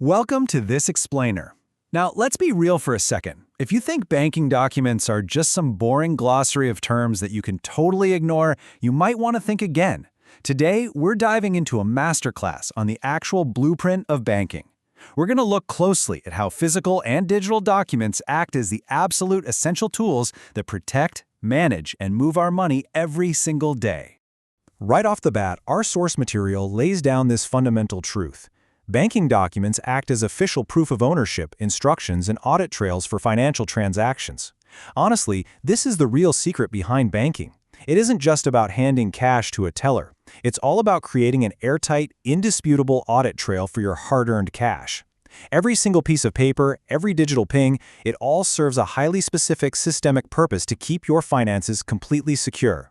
Welcome to This Explainer. Now, let's be real for a second. If you think banking documents are just some boring glossary of terms that you can totally ignore, you might want to think again. Today, we're diving into a masterclass on the actual blueprint of banking. We're going to look closely at how physical and digital documents act as the absolute essential tools that protect, manage, and move our money every single day. Right off the bat, our source material lays down this fundamental truth. Banking documents act as official proof of ownership, instructions, and audit trails for financial transactions. Honestly, this is the real secret behind banking. It isn't just about handing cash to a teller. It's all about creating an airtight, indisputable audit trail for your hard-earned cash. Every single piece of paper, every digital ping, it all serves a highly specific systemic purpose to keep your finances completely secure.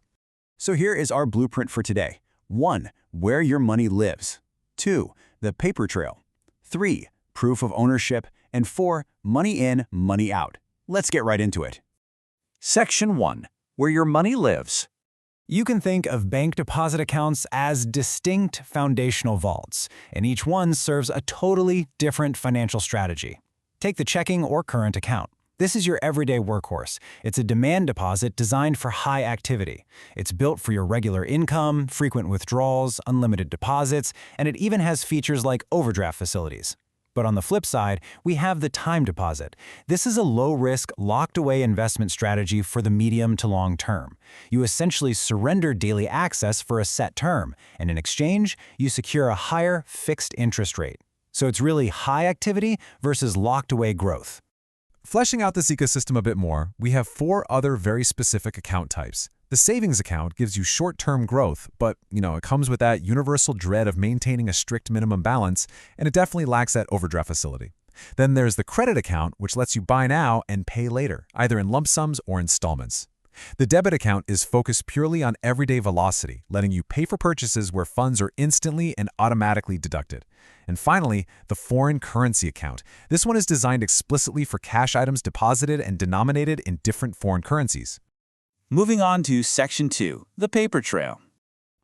So here is our blueprint for today. 1. Where your money lives. 2. The paper trail. 3. Proof of ownership. And 4. Money in, money out. Let's get right into it. Section 1. Where your money lives. You can think of bank deposit accounts as distinct foundational vaults, and each one serves a totally different financial strategy. Take the checking or current account. This is your everyday workhorse. It's a demand deposit designed for high activity. It's built for your regular income, frequent withdrawals, unlimited deposits, and it even has features like overdraft facilities. But on the flip side, we have the time deposit. This is a low-risk, locked-away investment strategy for the medium to long term. You essentially surrender daily access for a set term, and in exchange, you secure a higher fixed interest rate. So it's really high activity versus locked-away growth. Fleshing out this ecosystem a bit more, we have 4 other very specific account types. The savings account gives you short-term growth, but, it comes with that universal dread of maintaining a strict minimum balance, and it definitely lacks that overdraft facility. Then there's the credit account, which lets you buy now and pay later, either in lump sums or installments. The debit account is focused purely on everyday velocity, letting you pay for purchases where funds are instantly and automatically deducted. And finally, the foreign currency account. This one is designed explicitly for cash items deposited and denominated in different foreign currencies. Moving on to Section 2, the paper trail.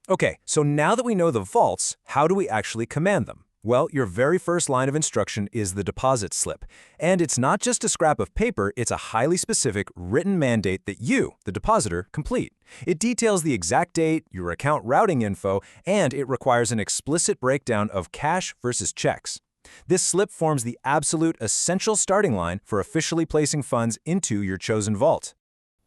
Okay, so now that we know the vaults, how do we actually command them? Well, your very first line of instruction is the deposit slip. And it's not just a scrap of paper, it's a highly specific written mandate that you, the depositor, complete. It details the exact date, your account routing info, and it requires an explicit breakdown of cash versus checks. This slip forms the absolute essential starting line for officially placing funds into your chosen vault.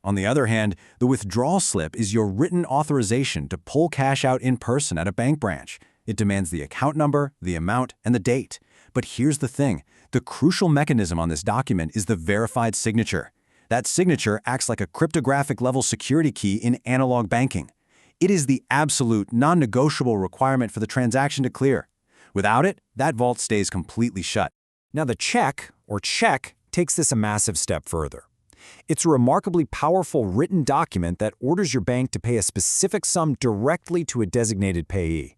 On the other hand, the withdrawal slip is your written authorization to pull cash out in person at a bank branch. It demands the account number, the amount, and the date. But here's the thing. The crucial mechanism on this document is the verified signature. That signature acts like a cryptographic level security key in analog banking. It is the absolute, non-negotiable requirement for the transaction to clear. Without it, that vault stays completely shut. Now the check, or check, takes this a massive step further. It's a remarkably powerful written document that orders your bank to pay a specific sum directly to a designated payee.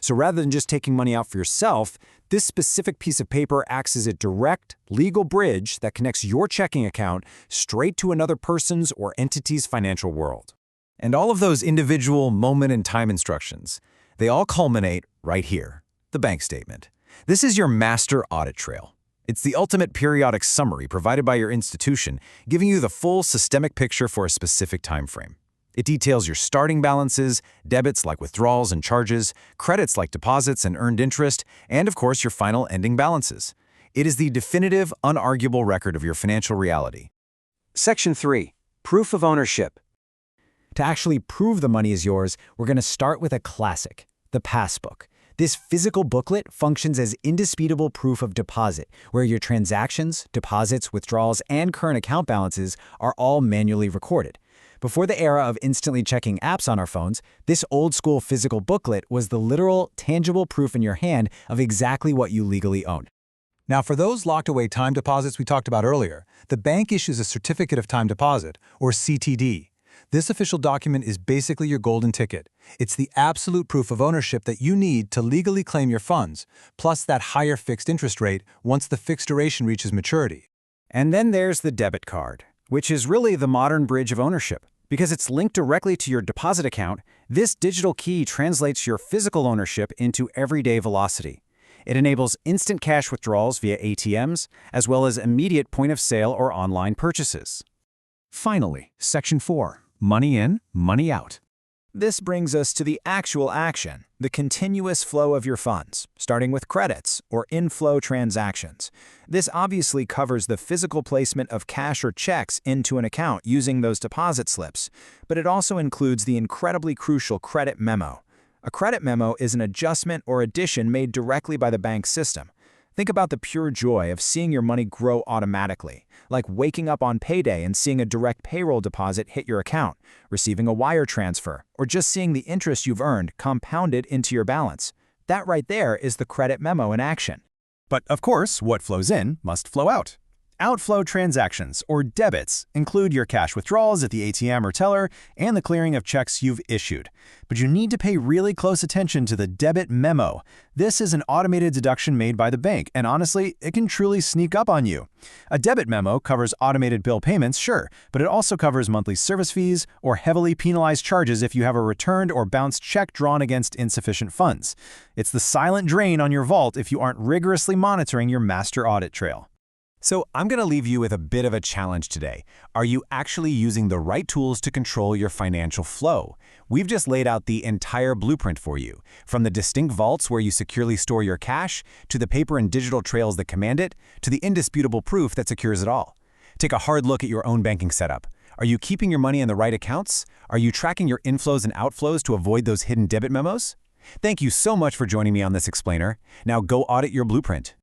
So rather than just taking money out for yourself, this specific piece of paper acts as a direct, legal bridge that connects your checking account straight to another person's or entity's financial world. And all of those individual moment in time instructions, they all culminate right here, the bank statement. This is your master audit trail. It's the ultimate periodic summary provided by your institution, giving you the full systemic picture for a specific time frame. It details your starting balances, debits like withdrawals and charges, credits like deposits and earned interest, and of course your final ending balances. It is the definitive, unarguable record of your financial reality. Section 3. Proof of ownership. To actually prove the money is yours, we're going to start with a classic, the passbook. This physical booklet functions as indisputable proof of deposit, where your transactions, deposits, withdrawals, and current account balances are all manually recorded. Before the era of instantly checking apps on our phones, this old-school physical booklet was the literal, tangible proof in your hand of exactly what you legally own. Now, for those locked-away time deposits we talked about earlier, the bank issues a Certificate of Time Deposit, or CTD. This official document is basically your golden ticket. It's the absolute proof of ownership that you need to legally claim your funds, plus that higher fixed interest rate once the fixed duration reaches maturity. And then there's the debit card, which is really the modern bridge of ownership. Because it's linked directly to your deposit account, this digital key translates your physical ownership into everyday velocity. It enables instant cash withdrawals via ATMs, as well as immediate point-of-sale or online purchases. Finally, Section 4. Money in, money out. This brings us to the actual action, the continuous flow of your funds, starting with credits or inflow transactions. This obviously covers the physical placement of cash or checks into an account using those deposit slips, but it also includes the incredibly crucial credit memo. A credit memo is an adjustment or addition made directly by the bank system. Think about the pure joy of seeing your money grow automatically, like waking up on payday and seeing a direct payroll deposit hit your account, receiving a wire transfer, or just seeing the interest you've earned compounded into your balance. That right there is the credit memo in action. But of course, what flows in must flow out. Outflow transactions, or debits, include your cash withdrawals at the ATM or teller and the clearing of checks you've issued. But you need to pay really close attention to the debit memo. This is an automated deduction made by the bank, and honestly, it can truly sneak up on you. A debit memo covers automated bill payments, sure, but it also covers monthly service fees or heavily penalized charges if you have a returned or bounced check drawn against insufficient funds. It's the silent drain on your vault if you aren't rigorously monitoring your master audit trail. So I'm going to leave you with a bit of a challenge today. Are you actually using the right tools to control your financial flow? We've just laid out the entire blueprint for you, from the distinct vaults where you securely store your cash, to the paper and digital trails that command it, to the indisputable proof that secures it all. Take a hard look at your own banking setup. Are you keeping your money in the right accounts? Are you tracking your inflows and outflows to avoid those hidden debit memos? Thank you so much for joining me on this explainer. Now go audit your blueprint.